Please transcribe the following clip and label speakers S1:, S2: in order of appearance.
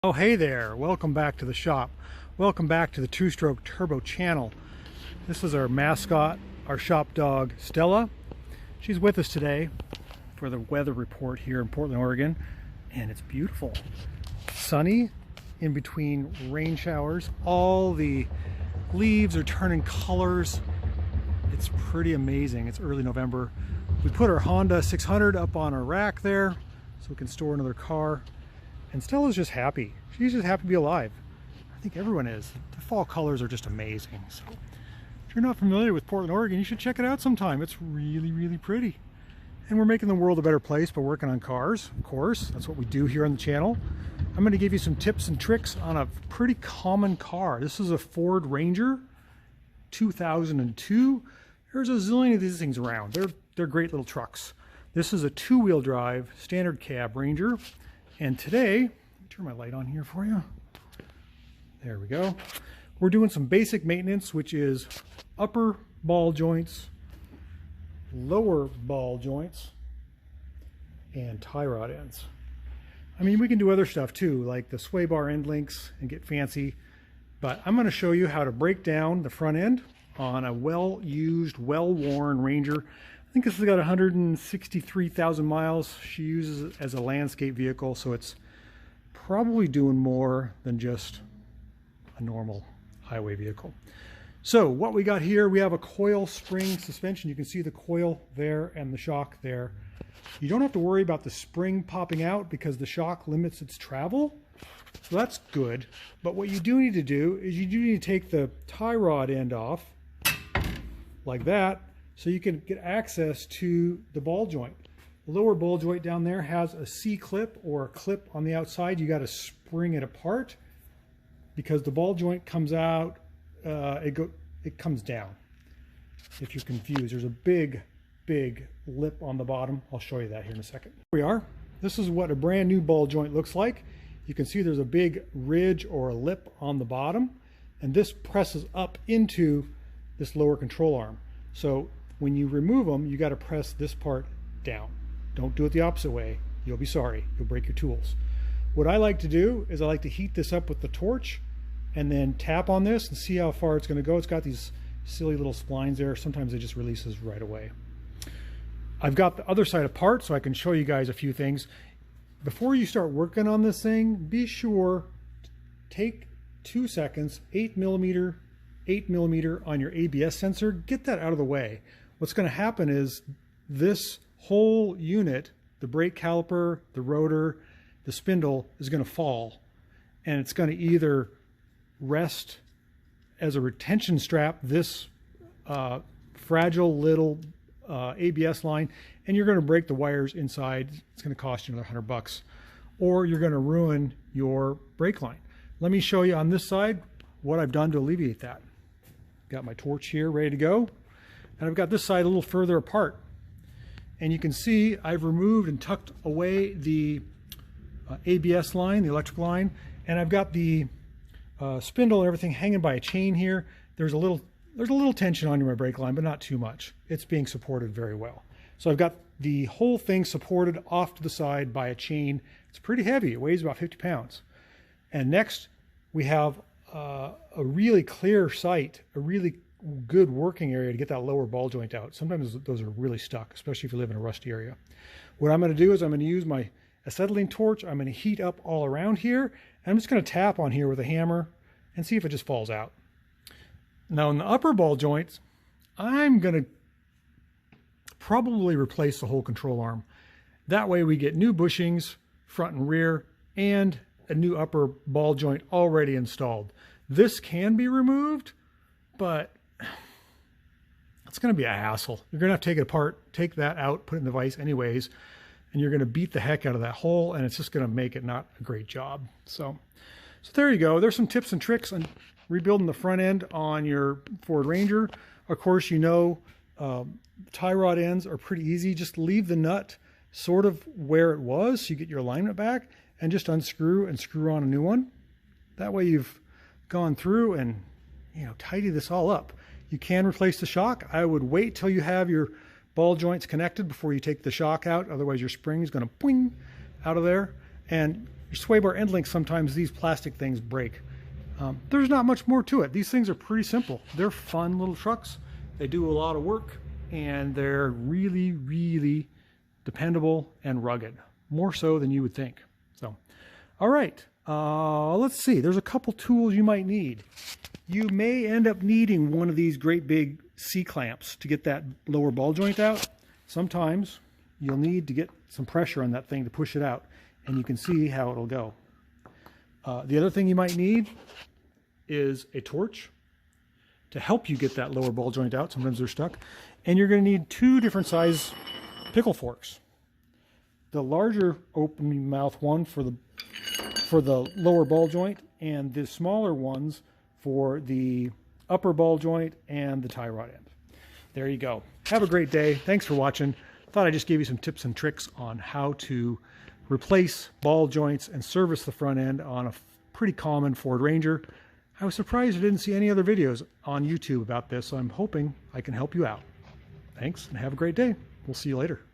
S1: Oh, hey there. Welcome back to the shop. Welcome back to the Two Stroke Turbo channel. This is our mascot, our shop dog, Stella. She's with us today for the weather report here in Portland, Oregon. And it's beautiful. Sunny in between rain showers. All the leaves are turning colors. It's pretty amazing. It's early November. We put our Honda 600 up on our rack there so we can store another car. And Stella's just happy. She's just happy to be alive. I think everyone is. The fall colors are just amazing. So if you're not familiar with Portland, Oregon, you should check it out sometime. It's really, really pretty. And we're making the world a better place by working on cars, of course. That's what we do here on the channel. I'm going to give you some tips and tricks on a pretty common car. This is a Ford Ranger 2002. There's a zillion of these things around. They're great little trucks. This is a two-wheel drive standard cab Ranger. And today, let me turn my light on here for you. There we go. We're doing some basic maintenance, which is upper ball joints, lower ball joints, and tie rod ends. I mean, we can do other stuff too, like the sway bar end links and get fancy, but I'm going to show you how to break down the front end on a well-used, well-worn Ranger. I think this has got 163,000 miles. She uses it as a landscape vehicle, so it's probably doing more than just a normal highway vehicle. So what we got here, we have a coil spring suspension. You can see the coil there and the shock there. You don't have to worry about the spring popping out because the shock limits its travel. So that's good. But what you do need to do is you do need to take the tie rod end off like that, so you can get access to the ball joint. The lower ball joint down there has a C-clip or a clip on the outside. You got to spring it apart because the ball joint comes out, it comes down. If you're confused, there's a big lip on the bottom. I'll show you that here in a second. Here we are. This is what a brand new ball joint looks like. You can see there's a big ridge or a lip on the bottom, and this presses up into this lower control arm. So when you remove them, you got to press this part down. Don't do it the opposite way. You'll be sorry. You'll break your tools. What I like to do is I like to heat this up with the torch and then tap on this and see how far it's going to go. It's got these silly little splines there. Sometimes it just releases right away. I've got the other side apart so I can show you guys a few things. Before you start working on this thing, be sure to take 2 seconds, 8 millimeter on your ABS sensor. Get that out of the way. What's going to happen is this whole unit, the brake caliper, the rotor, the spindle, is going to fall, and it's going to either rest as a retention strap, this fragile little ABS line, and you're going to break the wires inside. It's going to cost you another $100, or you're going to ruin your brake line. Let me show you on this side what I've done to alleviate that. Got my torch here ready to go, and I've got this side a little further apart, and you can see I've removed and tucked away the ABS line, the electric line, and I've got the spindle and everything hanging by a chain here. There's a little tension on my brake line, but not too much. It's being supported very well. So I've got the whole thing supported off to the side by a chain. It's pretty heavy. It weighs about 50 pounds. And next we have a really clear sight, a really good working area to get that lower ball joint out. Sometimes those are really stuck, especially if you live in a rusty area. What I'm going to do is I'm going to use my acetylene torch. I'm going to heat up all around here, and I'm just going to tap on here with a hammer and see if it just falls out. Now in the upper ball joints, I'm going to probably replace the whole control arm. That way we get new bushings, front and rear, and a new upper ball joint already installed. This can be removed, but it's going to be a hassle. You're going to have to take it apart, take that out, put it in the vise anyways, and you're going to beat the heck out of that hole, and it's just going to make it not a great job. So there you go. There's some tips and tricks on rebuilding the front end on your Ford Ranger. Of course, you know, tie rod ends are pretty easy. Just leave the nut sort of where it was so you get your alignment back, and just unscrew and screw on a new one. That way you've gone through and, you know, tidy this all up. You can replace the shock. I would wait till you have your ball joints connected before you take the shock out. Otherwise your spring is going to boing out of there. And your sway bar end links, sometimes these plastic things break. There's not much more to it. These things are pretty simple. They're fun little trucks. They do a lot of work, and they're really, really dependable and rugged, more so than you would think. So, all right, let's see. There's a couple tools you might need. You may end up needing one of these great big C-clamps to get that lower ball joint out. Sometimes you'll need to get some pressure on that thing to push it out, and you can see how it'll go. The other thing you might need is a torch to help you get that lower ball joint out. Sometimes they're stuck. And you're going to need 2 different size pickle forks. The larger opening mouth one for the lower ball joint, and the smaller ones for the upper ball joint and the tie rod end. There you go. Have a great day. Thanks for watching. Thought I'd just give you some tips and tricks on how to replace ball joints and service the front end on a pretty common Ford Ranger. I was surprised I didn't see any other videos on YouTube about this, so I'm hoping I can help you out. Thanks, and have a great day. We'll see you later.